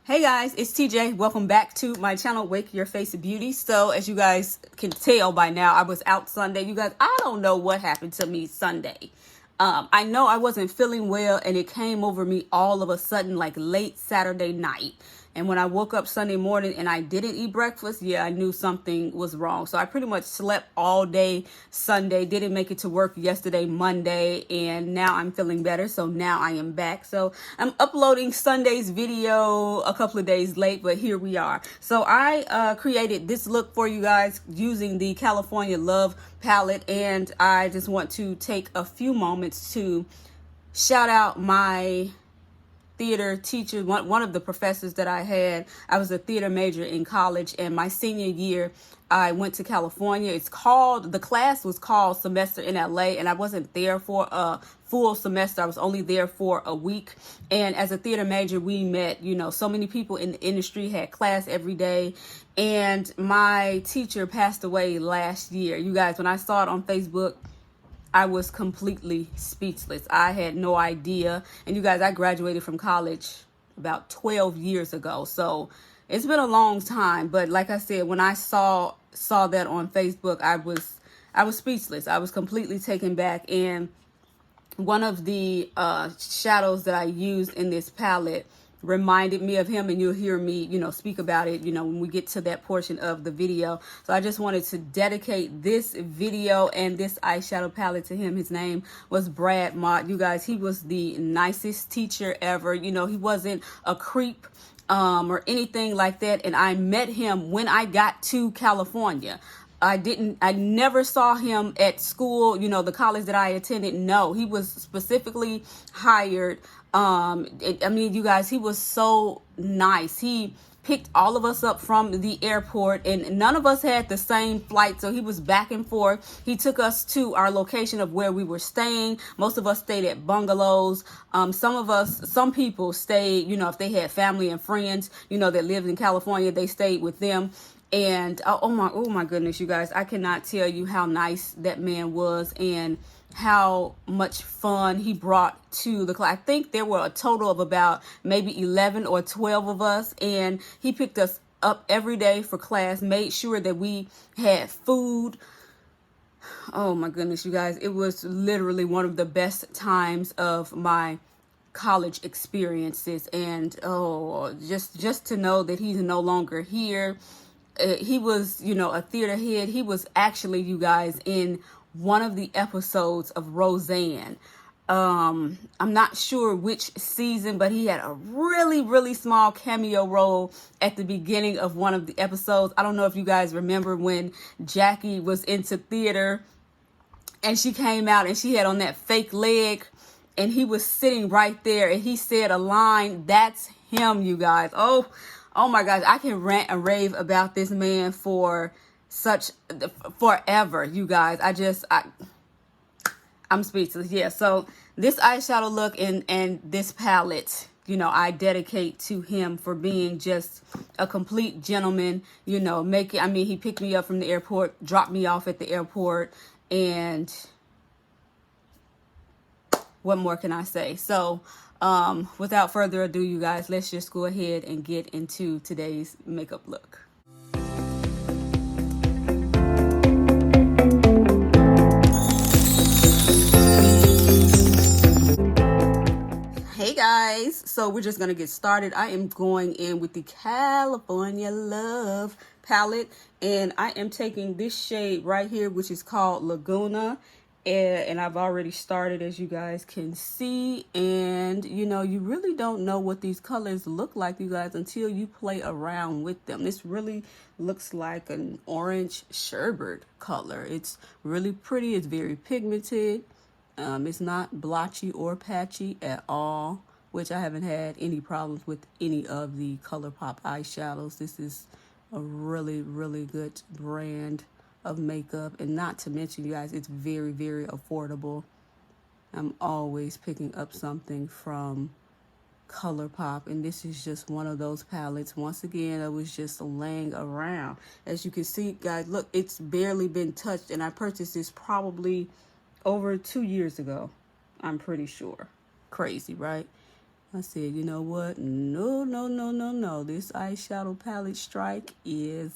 Hey guys, it's TJ. Welcome back to my channel, Wake Your Face Beauty. So as you guys can tell by now, I was out Sunday. You guys, I don't know what happened to me Sunday. I know I wasn't feeling well and it came over me all of a sudden like late Saturday night. And when I woke up Sunday morning and I didn't eat breakfast, yeah, I knew something was wrong. So I pretty much slept all day Sunday, didn't make it to work yesterday, Monday, and now I'm feeling better. So now I am back. So I'm uploading Sunday's video a couple of days late, but here we are. So I created this look for you guys using the California Love palette, and I just want to take a few moments to shout out my theater teacher, one of the professors that I had. I was a theater major in college, and my senior year I went to California. The class was called Semester in LA, and I wasn't there for a full semester. I was only there for a week. And as a theater major, we met, so many people in the industry, had class every day. And my teacher passed away last year. You guys, when I saw it on Facebook, I was completely speechless. I had no idea. And you guys, I graduated from college about 12 years ago. So it's been a long time. But like I said, when I saw that on Facebook, I was speechless. I was completely taken back. And one of the shadows that I used in this palette reminded me of him, and you'll hear me, speak about it, when we get to that portion of the video. So I just wanted to dedicate this video and this eyeshadow palette to him. His name was Brad Mott. You guys, he was the nicest teacher ever. He wasn't a creep or anything like that. And I met him when I got to California. I never saw him at school, the college that I attended. No, he was specifically hired. You guys, he was so nice. He picked all of us up from the airport, and none of us had the same flight. So he was back and forth. He took us to our location of where we were staying. Most of us stayed at bungalows. Some people stayed, if they had family and friends, that lived in California, they stayed with them. And oh my goodness, you guys, I cannot tell you how nice that man was and how much fun he brought to the class. I think there were a total of about maybe 11 or 12 of us, and he picked us up every day for class, made sure that we had food. Oh my goodness, you guys, it was literally one of the best times of my college experiences. And just to know that he's no longer here. He was, a theater head. He was actually, you guys, in one of the episodes of Roseanne. I'm not sure which season, but he had a really, really small cameo role at the beginning of one of the episodes. I don't know if you guys remember when Jackie was into theater and she came out and she had on that fake leg and he was sitting right there and he said a line. That's him, you guys. Oh my gosh, I can rant and rave about this man for forever, you guys. I'm speechless. Yeah, so this eyeshadow look and this palette, I dedicate to him for being just a complete gentleman, he picked me up from the airport, dropped me off at the airport, and what more can I say? So without further ado, you guys, let's just go ahead and get into today's makeup look. Hey guys, so we're just gonna get started. I am going in with the California Love palette, and I am taking this shade right here, which is called Laguna. And I've already started, as you guys can see. And, you really don't know what these colors look like, you guys, until you play around with them. This really looks like an orange sherbet color. It's really pretty. It's very pigmented. It's not blotchy or patchy at all, which I haven't had any problems with any of the ColourPop eyeshadows. This is a really, really good brand of makeup, and not to mention, you guys, it's very, very affordable. I'm always picking up something from ColourPop, and this is just one of those palettes. Once again, I was just laying around. As you can see, guys, look, it's barely been touched, and I purchased this probably over 2 years ago, I'm pretty sure. Crazy, right? I said, you know what? No, no, no, no, no. This eyeshadow palette strike is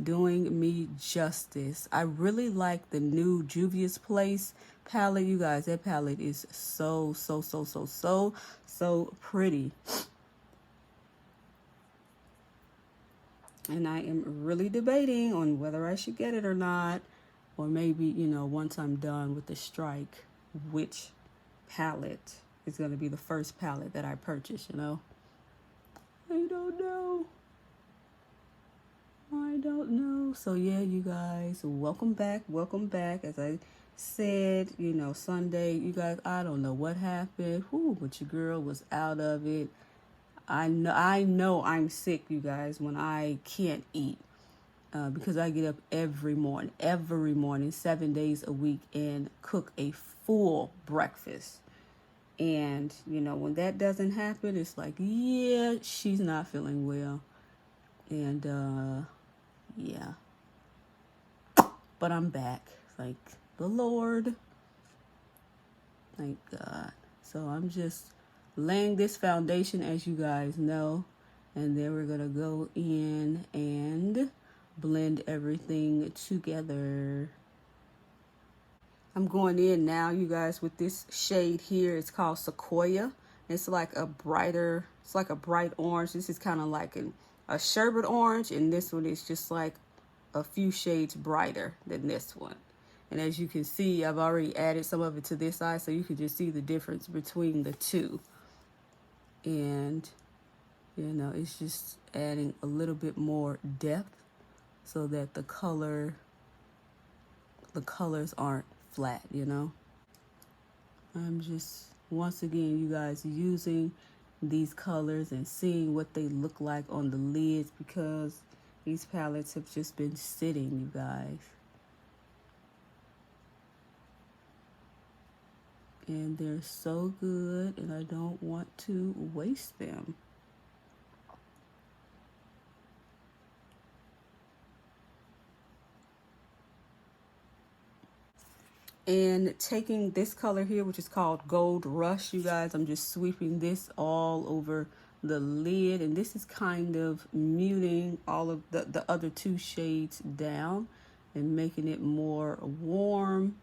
doing me justice. I really like the new Juvia's Place palette. You guys, that palette is so, so, so, so, so, so pretty. And I am really debating on whether I should get it or not. Or maybe, you know, once I'm done with the strike, which palette is going to be the first palette that I purchase, you know? I don't know. I don't know. So yeah, you guys, welcome back. Welcome back. As I said, you know, Sunday, you guys, I don't know what happened. Whoo, but your girl was out of it. I know I'm sick, you guys, when I can't eat. Because I get up every morning, 7 days a week, and cook a full breakfast. And, you know, when that doesn't happen, it's like, yeah, she's not feeling well. And, yeah. But I'm back. Thank the Lord. Thank God. So I'm just laying this foundation, as you guys know. And then we're going to go in and blend everything together. I'm going in now, you guys, with this shade here. It's called Sequoia. It's like a bright orange. This is kind of like a sherbet orange, and this one is just like a few shades brighter than this one. And as you can see, I've already added some of it to this eye, so you can just see the difference between the two. And, you know, it's just adding a little bit more depth so that the colors aren't flat, you know. I'm just, once again, you guys, using these colors and seeing what they look like on the lids, because these palettes have just been sitting, you guys. And they're so good, and I don't want to waste them. And taking this color here, which is called Gold Rush, you guys, I'm just sweeping this all over the lid. And this is kind of muting all of the other two shades down and making it more warm.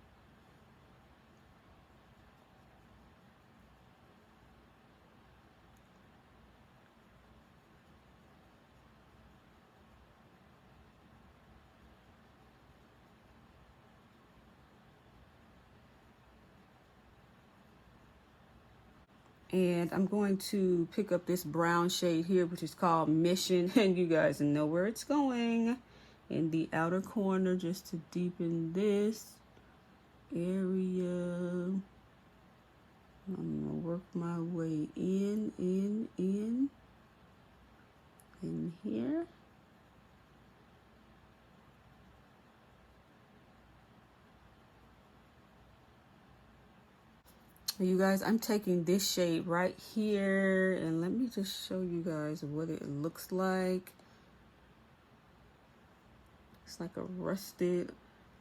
And I'm going to pick up this brown shade here, which is called Mission. And you guys know where it's going. In the outer corner, just to deepen this area. I'm going to work my way in here. You guys, I'm taking this shade right here, and let me just show you guys what it looks like. It's like a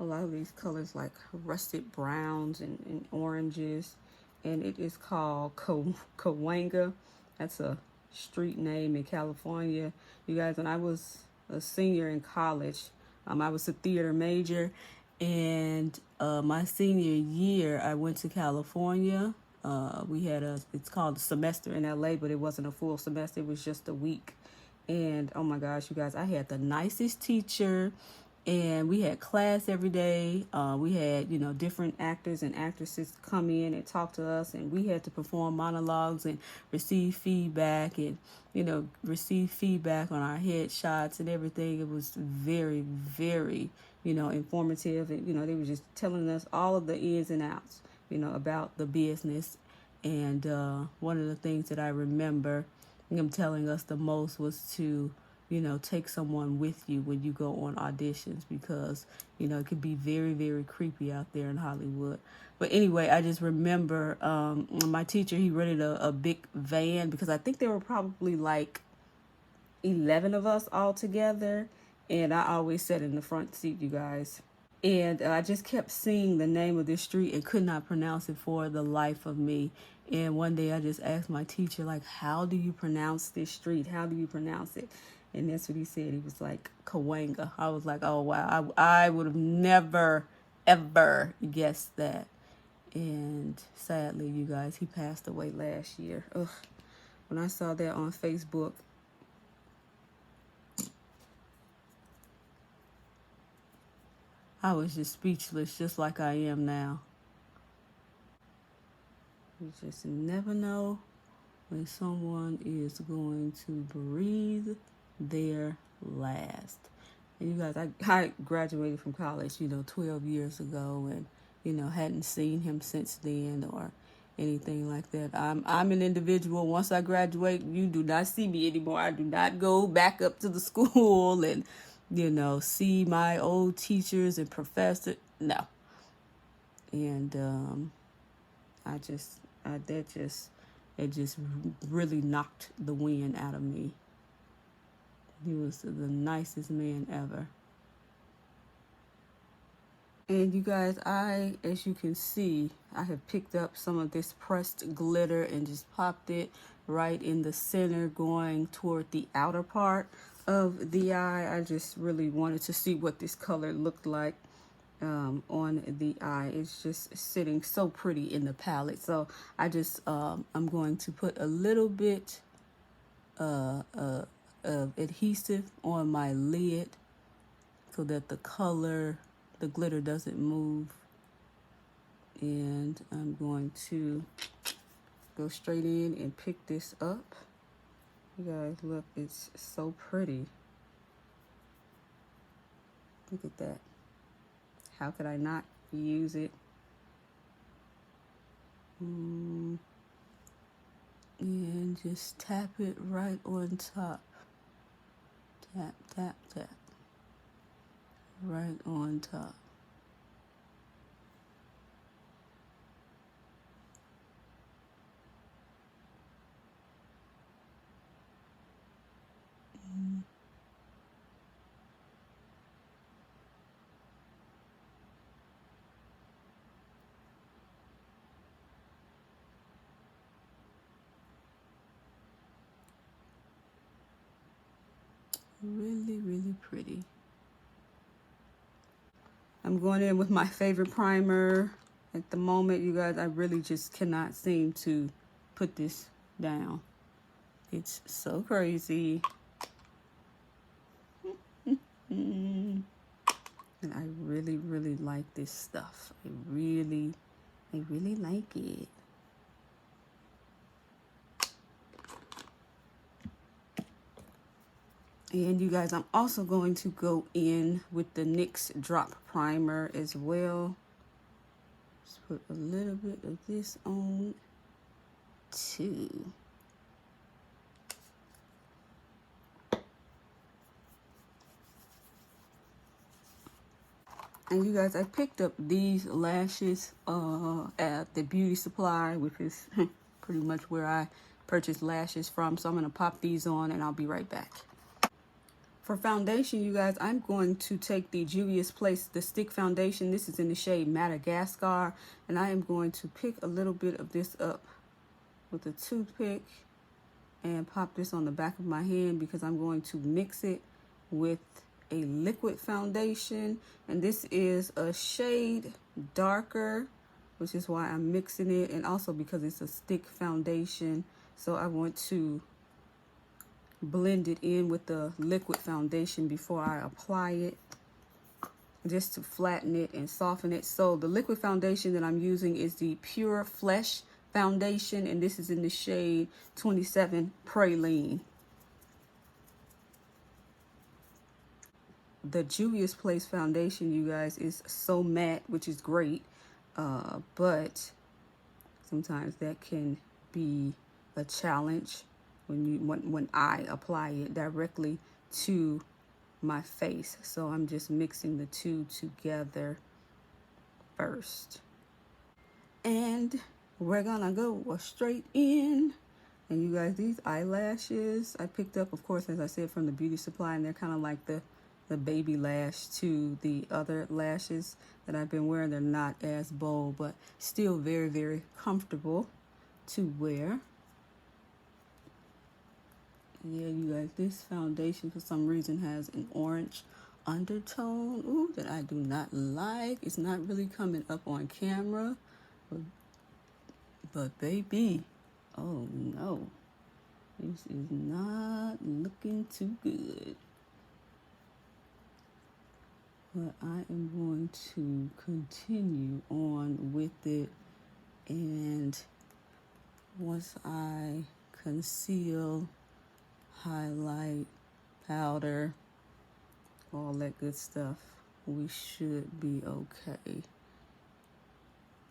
lot of these colors like rusted browns and oranges, and it is called Cahuenga. That's a street name in California. You guys, when I was a senior in college, I was a theater major, and my senior year, I went to California. We had it's called a semester in LA, but it wasn't a full semester. It was just a week. And oh my gosh, you guys, I had the nicest teacher, and we had class every day. We had, you know, different actors and actresses come in and talk to us, and we had to perform monologues and receive feedback on our headshots and everything. It was very, very, you know, informative. And, you know, they were just telling us all of the ins and outs, you know, about the business. And one of the things that I remember them telling us the most was to, you know, take someone with you when you go on auditions, because, you know, it could be very, very creepy out there in Hollywood. But anyway, I just remember my teacher, he rented a big van, because I think there were probably like 11 of us all together. And I always sat in the front seat, you guys. And I just kept seeing the name of this street and could not pronounce it for the life of me. And one day I just asked my teacher, like, how do you pronounce this street? How do you pronounce it? And that's what he said. He was like, Kawanga. I was like, oh, wow. I would have never, ever guessed that. And sadly, you guys, he passed away last year. Ugh. When I saw that on Facebook, I was just speechless, just like I am now. You just never know when someone is going to breathe their last. And you guys, I graduated from college, 12 years ago, and, hadn't seen him since then or anything like that. I'm an individual. Once I graduate, you do not see me anymore. I do not go back up to the school and, see my old teachers and professors. No. And it just really knocked the wind out of me. He was the nicest man ever. And you guys, as you can see, I have picked up some of this pressed glitter and just popped it right in the center going toward the outer part of the eye. I just really wanted to see what this color looked like on the eye. It's just sitting so pretty in the palette. So I just, I'm going to put a little bit of adhesive on my lid so that the glitter doesn't move. And I'm going to go straight in and pick this up. You guys, look, it's so pretty. Look at that. How could I not use it? And just tap it right on top. Tap, tap, tap. Right on top. Really, really pretty. I'm going in with my favorite primer. At the moment, you guys, I really just cannot seem to put this down. It's so crazy. And I really, really like this stuff. I really like it. And you guys, I'm also going to go in with the NYX Drop Primer as well. Just put a little bit of this on too. And you guys, I picked up these lashes at the beauty supply, which is pretty much where I purchased lashes from. So I'm going to pop these on and I'll be right back. For foundation, you guys, I'm going to take the Juvia's Place, the stick foundation. This is in the shade Madagascar. And I am going to pick a little bit of this up with a toothpick and pop this on the back of my hand because I'm going to mix it with a liquid foundation. And this is a shade darker, which is why I'm mixing it. And also because it's a stick foundation. So I want to blend it in with the liquid foundation before I apply it, just to flatten it and soften it. So the liquid foundation that I'm using is the Pure Flesh foundation, and this is in the shade 27 Praline. The Juvia's Place foundation, you guys, is so matte, which is great, but sometimes that can be a challenge when I apply it directly to my face. So I'm just mixing the two together first. And we're gonna go straight in. And you guys, these eyelashes I picked up, of course, as I said, from the beauty supply, and they're kind of like the baby lash to the other lashes that I've been wearing. They're not as bold, but still very, very comfortable to wear. Yeah, you guys, this foundation for some reason has an orange undertone, ooh, that I do not like. It's not really coming up on camera, but baby, oh no, this is not looking too good. But I am going to continue on with it, and once I conceal, highlight, powder, all that good stuff, we should be okay.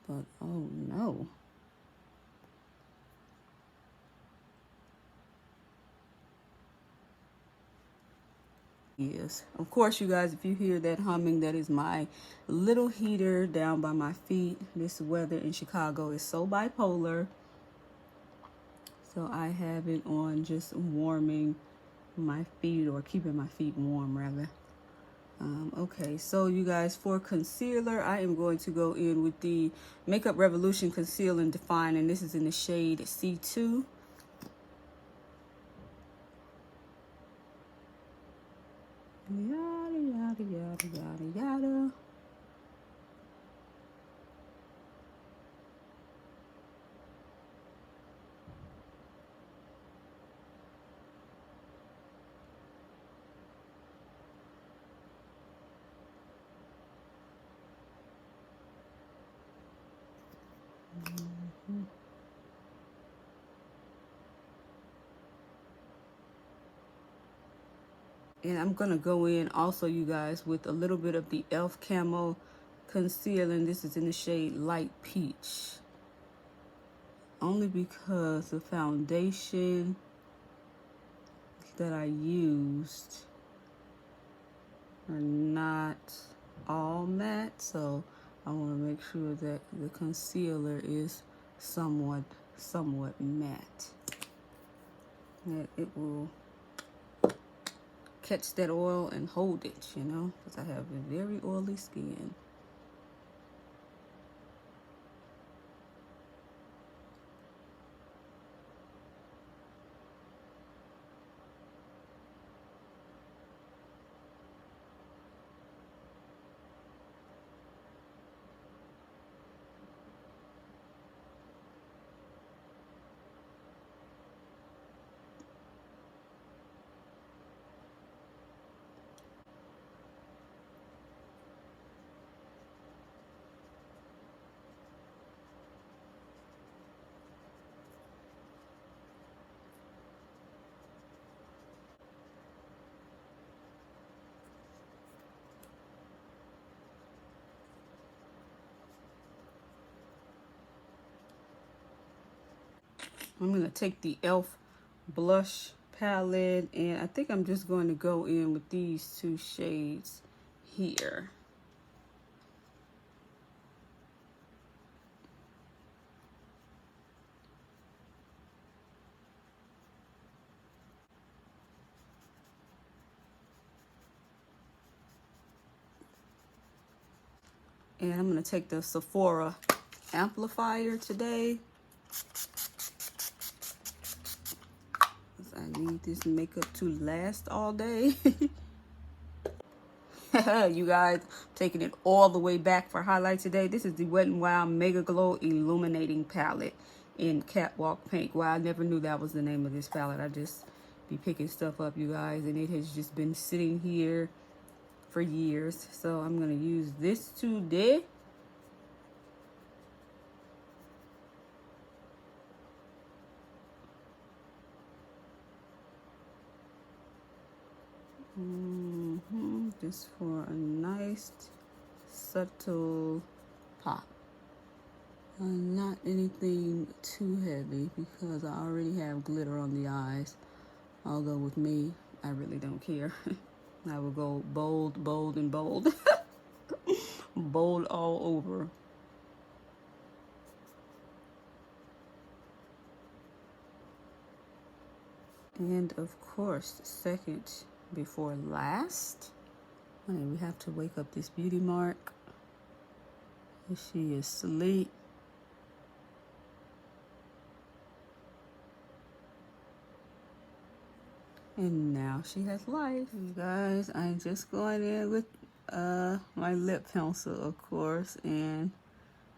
But oh no. Yes, of course, you guys, if you hear that humming, that is my little heater down by my feet. This weather in Chicago is so bipolar, so I have it on just warming my feet, or keeping my feet warm rather. Okay, so you guys, for concealer, I am going to go in with the Makeup Revolution Conceal and Define, and this is in the shade C2. Yada, yada, yada, yada, yada. And I'm going to go in also, you guys, with a little bit of the e.l.f. Camo Concealer, and this is in the shade Light Peach. Only because the foundation that I used are not all matte, so I want to make sure that the concealer is somewhat matte. That it will catch that oil and hold it, you know, because I have a very oily skin. I'm going to take the e.l.f. blush palette, and I think I'm just going to go in with these two shades here. And I'm going to take the Sephora amplifier today, because I need this makeup to last all day. You guys, taking it all the way back for highlight today. This is the Wet n Wild Mega Glow Illuminating Palette in Catwalk Pink. Wow, I never knew that was the name of this palette. I just be picking stuff up, you guys, and it has just been sitting here for years. So I'm going to use this today. Just for a nice subtle pop. Not anything too heavy, because I already have glitter on the eyes. Although with me, I really don't care. I will go bold, bold, and bold. Bold all over. And of course, second before last, honey, we have to wake up this beauty mark. She is asleep. And now she has life. You guys, I'm just going in with my lip pencil, of course, and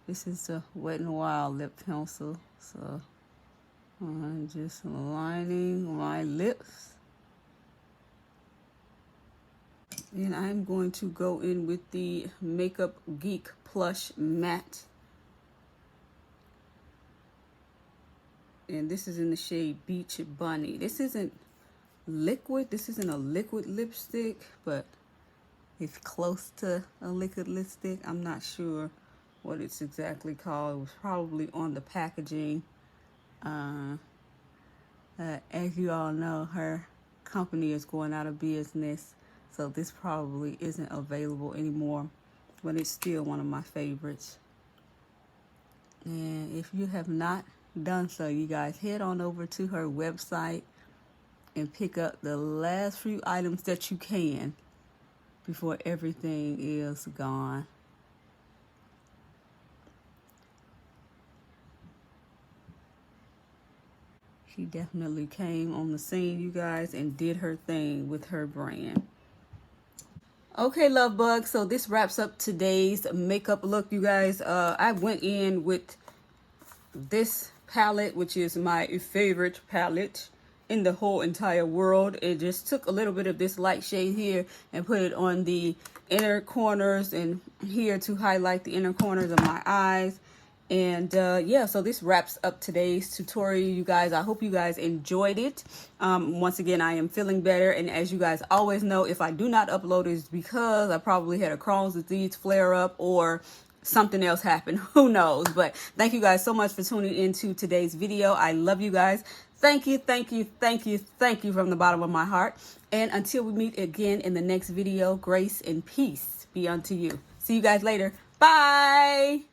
this is the Wet n Wild lip pencil. So I'm just lining my lips. And I'm going to go in with the Makeup Geek Plush Matte. And this is in the shade Beach Bunny. This isn't liquid. This isn't a liquid lipstick, but it's close to a liquid lipstick. I'm not sure what it's exactly called. It was probably on the packaging. As you all know, her company is going out of business, so this probably isn't available anymore, but it's still one of my favorites. And if you have not done so, you guys, head on over to her website and pick up the last few items that you can before everything is gone. She definitely came on the scene, you guys, and did her thing with her brand. Okay, love bugs, so this wraps up today's makeup look, you guys. I went in with this palette, which is my favorite palette in the whole entire world. It just took a little bit of this light shade here and put it on the inner corners and here to highlight the inner corners of my eyes. And yeah, so this wraps up today's tutorial, you guys. I hope you guys enjoyed it. Once again, I am feeling better, and as you guys always know, if I do not upload, it's because I probably had a Crohn's disease flare up or something else happened. Who knows? But thank you guys so much for tuning into today's video. I love you guys. Thank you, thank you, thank you, thank you from the bottom of my heart. And until we meet again in the next video, grace and peace be unto you. See you guys later. Bye.